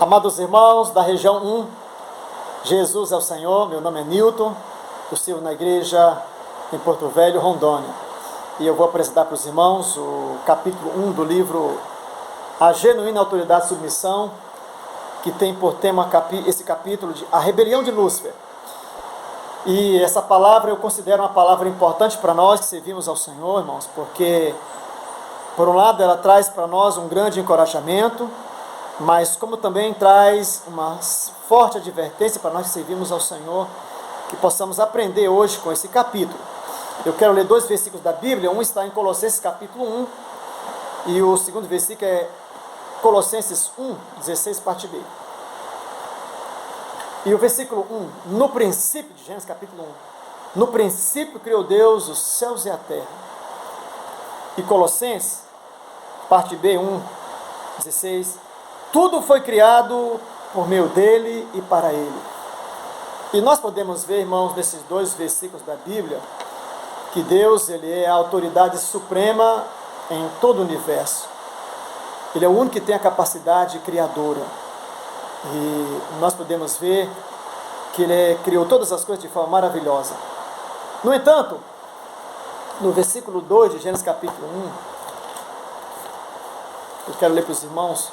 Amados irmãos da região 1, Jesus é o Senhor, meu nome é Newton, eu sirvo na igreja em Porto Velho, Rondônia. E eu vou apresentar para os irmãos o capítulo 1 do livro A Genuína Autoridade e Submissão, que tem por tema esse capítulo de A Rebelião de Lúcifer. E essa palavra eu considero uma palavra importante para nós que servimos ao Senhor, irmãos, porque, por um lado, ela traz para nós um grande encorajamento, mas como também traz uma forte advertência para nós que servimos ao Senhor, que possamos aprender hoje com esse capítulo. Eu quero ler dois versículos da Bíblia, um está em Colossenses capítulo 1, e o segundo versículo é Colossenses 1, 16, parte B. E o versículo 1, no princípio, de Gênesis capítulo 1, no princípio criou Deus os céus e a terra. E Colossenses, parte B, 1, 16, tudo foi criado por meio dele e para ele. E nós podemos ver, irmãos, nesses dois versículos da Bíblia, que Deus, ele é a autoridade suprema em todo o universo. Ele é o único que tem a capacidade criadora. E nós podemos ver que ele criou todas as coisas de forma maravilhosa. No entanto, no versículo 2 de Gênesis capítulo 1, eu quero ler para os irmãos.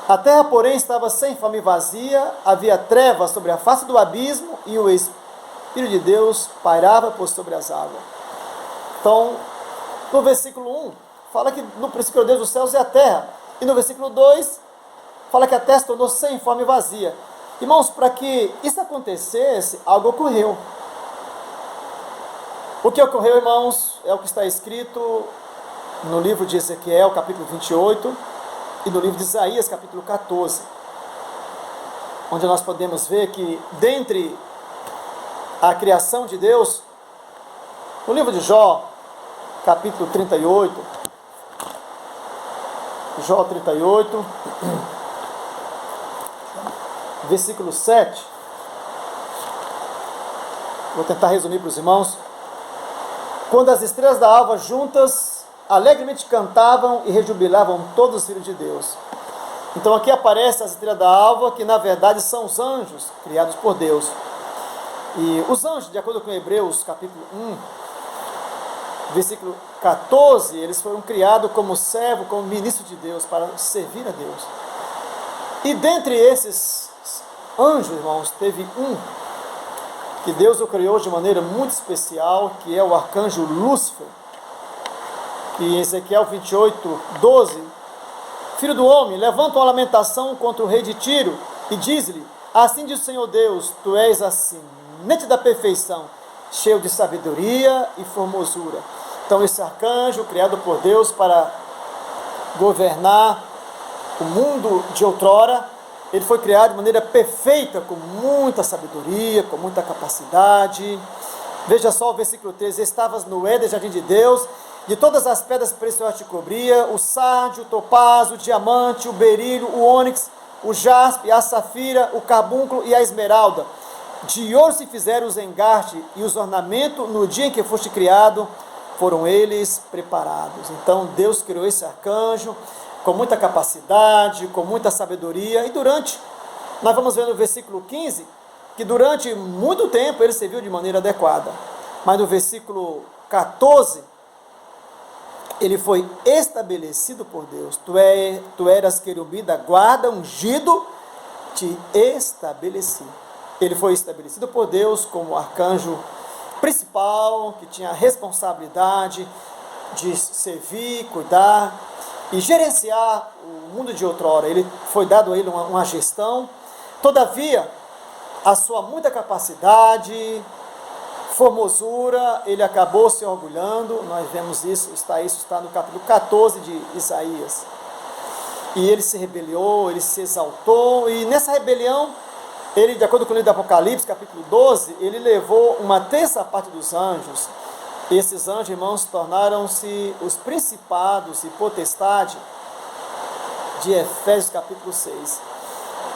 A terra, porém, estava sem forma e vazia, havia trevas sobre a face do abismo, e o Espírito de Deus pairava por sobre as águas. Então, no versículo 1, fala que no princípio criou Deus os céus e a terra. E no versículo 2, fala que a terra se tornou sem forma e vazia. Irmãos, para que isso acontecesse, algo ocorreu. O que ocorreu, irmãos, é o que está escrito no livro de Ezequiel, capítulo 28, e no livro de Isaías, capítulo 14, onde nós podemos ver que, dentre a criação de Deus, no livro de Jó, capítulo 38, Jó 38, versículo 7, vou tentar resumir para os irmãos. Quando as estrelas da alva juntas alegremente cantavam e rejubilavam todos os filhos de Deus. Então aqui aparece as estrelas da alva, que na verdade são os anjos criados por Deus. E os anjos, de acordo com Hebreus capítulo 1, versículo 14, eles foram criados como servo, como ministro de Deus, para servir a Deus. E dentre esses anjos, irmãos, teve um que Deus o criou de maneira muito especial, que é o arcanjo Lúcifer. E em Ezequiel 28, 12, filho do homem, levanta uma lamentação contra o rei de Tiro e diz-lhe, assim diz o Senhor Deus, tu és assim, nete da perfeição, cheio de sabedoria e formosura. Então esse arcanjo, criado por Deus para governar o mundo de outrora, ele foi criado de maneira perfeita, com muita sabedoria, com muita capacidade. Veja só o versículo 13, estavas no Éden, jardim de Deus, de todas as pedras preciosas te cobria, o sárdio, o topázio, o diamante, o berílio, o ônix, o jaspe, a safira, o carbúnculo e a esmeralda. De ouro se fizeram os engastes e os ornamentos, no dia em que foste criado, foram eles preparados. Então Deus criou esse arcanjo com muita capacidade, com muita sabedoria, e nós vamos ver no versículo 15, que durante muito tempo ele serviu de maneira adequada. Mas no versículo 14, ele foi estabelecido por Deus. Tu eras querubim da guarda, ungido, te estabeleci. Ele foi estabelecido por Deus como arcanjo principal, que tinha a responsabilidade de servir, cuidar e gerenciar o mundo de outrora. Ele foi dado a ele uma gestão. Todavia, a sua muita capacidade, formosura, ele acabou se orgulhando. Nós vemos isso está no capítulo 14 de Isaías. E ele se rebeliou, ele se exaltou, e nessa rebelião, ele, de acordo com o livro do Apocalipse, capítulo 12, ele levou uma terça parte dos anjos. E esses anjos, irmãos, tornaram-se os principados e potestade de Efésios capítulo 6.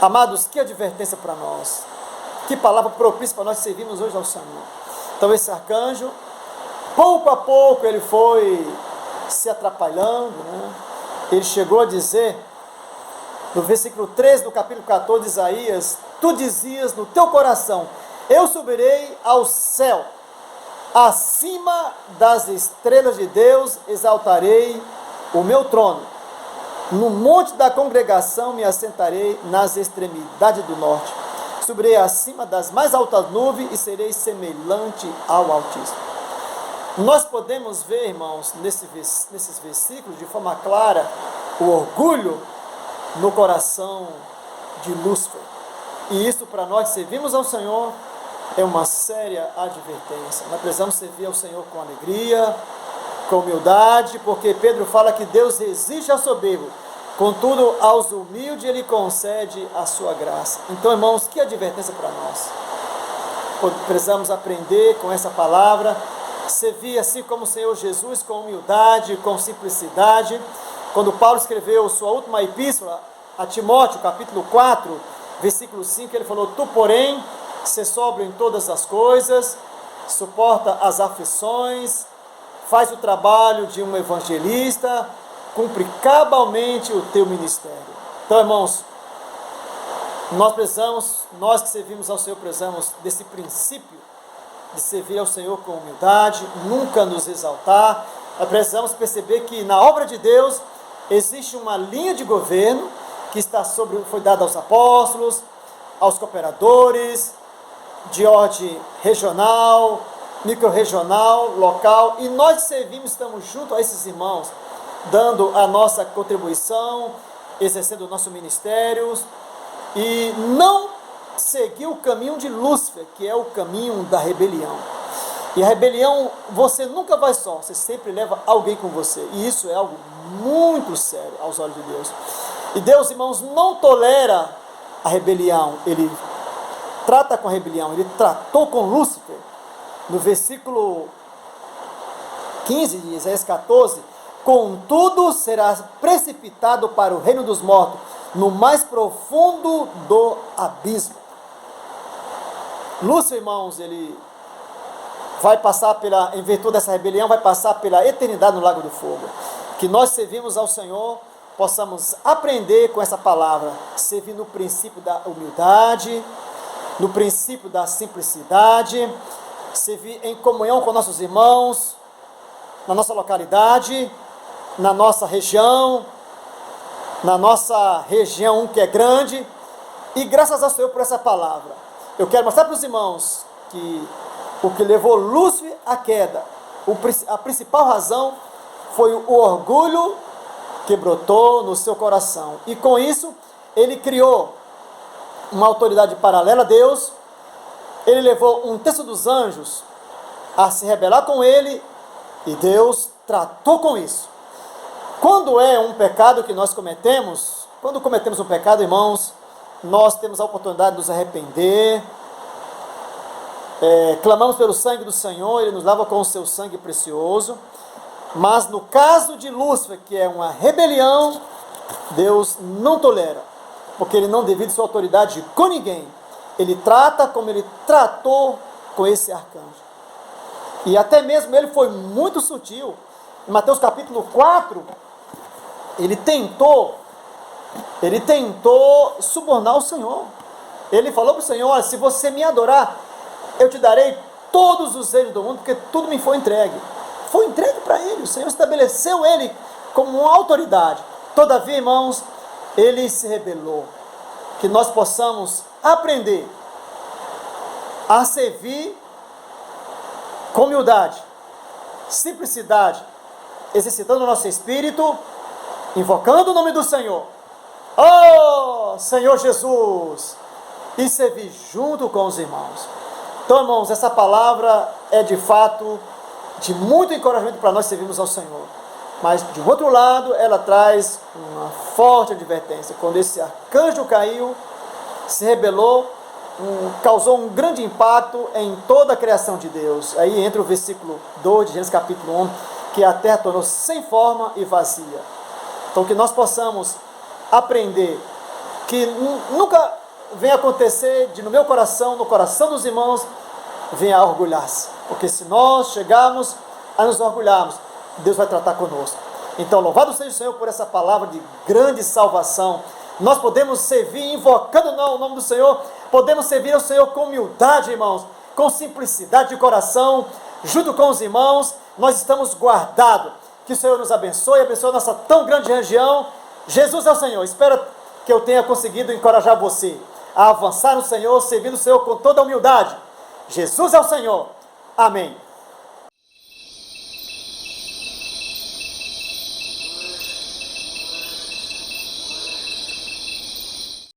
Amados, que advertência para nós. Que palavra propícia para nós servirmos hoje ao Senhor. Então esse arcanjo, pouco a pouco ele foi se atrapalhando, né? Ele chegou a dizer No versículo 13 do capítulo 14 de Isaías, tu dizias no teu coração: eu subirei ao céu, acima das estrelas de Deus exaltarei o meu trono. No monte da congregação me assentarei nas extremidades do norte. Subirei acima das mais altas nuvens e serei semelhante ao Altíssimo. Nós podemos ver, irmãos, nesses versículos, de forma clara, o orgulho no coração de Lúcifer. E isso, para nós que servimos ao Senhor, é uma séria advertência. Nós precisamos servir ao Senhor com alegria, com humildade, porque Pedro fala que Deus resiste ao soberbo, contudo aos humildes Ele concede a sua graça. Então, irmãos, que advertência para nós. Precisamos aprender com essa palavra, servir assim como o Senhor Jesus, com humildade, com simplicidade. Quando Paulo escreveu sua última epístola a Timóteo, capítulo 4, versículo 5, ele falou: tu, porém, se sóbrio em todas as coisas, suporta as aflições, faz o trabalho de um evangelista, cumpre cabalmente o teu ministério. Então, irmãos, nós que servimos ao Senhor, precisamos desse princípio de servir ao Senhor com humildade, nunca nos exaltar. Nós precisamos perceber que na obra de Deus existe uma linha de governo que foi dada aos apóstolos, aos cooperadores, de ordem regional, micro-regional, local, e nós servimos, estamos junto a esses irmãos, dando a nossa contribuição, exercendo o nosso ministério, e não seguir o caminho de Lúcifer, que é o caminho da rebelião. E a rebelião, você nunca vai só, você sempre leva alguém com você, e isso é algo muito sério aos olhos de Deus. E Deus, irmãos, não tolera a rebelião, Ele trata com a rebelião, Ele tratou com Lúcifer. No versículo 15 de Isaías 14, contudo serás precipitado para o reino dos mortos, no mais profundo do abismo. Lúcifer, irmãos, ele vai passar em virtude dessa rebelião, vai passar pela eternidade no lago do fogo. Que nós servimos ao Senhor, possamos aprender com essa palavra, servir no princípio da humildade, no princípio da simplicidade, servir em comunhão com nossos irmãos, na nossa localidade, na nossa região que é grande, e graças ao Senhor por essa palavra. Eu quero mostrar para os irmãos que o que levou Lúcifer à queda, a principal razão foi o orgulho que brotou no seu coração, e com isso ele criou uma autoridade paralela a Deus. Ele levou um terço dos anjos a se rebelar com ele, e Deus tratou com isso. Quando é um pecado que nós cometemos, quando cometemos um pecado, irmãos, nós temos a oportunidade de nos arrepender, clamamos pelo sangue do Senhor, Ele nos lava com o seu sangue precioso. Mas no caso de Lúcifer, que é uma rebelião, Deus não tolera, porque Ele não divide sua autoridade com ninguém. Ele trata como Ele tratou com esse arcanjo. E até mesmo ele foi muito sutil. Em Mateus capítulo 4, ele tentou subornar o Senhor. Ele falou para o Senhor: olha, se você me adorar, eu te darei todos os reinos do mundo, porque tudo me foi entregue. Foi entregue para ele, o Senhor estabeleceu ele como uma autoridade. Todavia, irmãos, ele se rebelou. Que nós possamos aprender a servir com humildade, simplicidade, exercitando o nosso espírito, invocando o nome do Senhor. Oh, Senhor Jesus! E servir junto com os irmãos. Então, irmãos, essa palavra é de fato de muito encorajamento para nós servirmos ao Senhor. Mas, de outro lado, ela traz uma forte advertência. Quando esse arcanjo caiu, se rebelou, causou um grande impacto em toda a criação de Deus. Aí entra o versículo 2 de Gênesis capítulo 1, que a terra tornou sem forma e vazia. Então, que nós possamos aprender que nunca vem acontecer de no meu coração, no coração dos irmãos, venha a orgulhar-se. Porque se nós chegarmos a nos orgulharmos, Deus vai tratar conosco. Então, louvado seja o Senhor por essa palavra de grande salvação, Nós podemos servir invocando o nome do Senhor, podemos servir ao Senhor com humildade, irmãos, com simplicidade de coração, junto com os irmãos, nós estamos guardados. Que o Senhor nos abençoe a nossa tão grande região. Jesus é o Senhor. Espero que eu tenha conseguido encorajar você a avançar no Senhor, servindo o Senhor com toda a humildade. Jesus é o Senhor. Amém.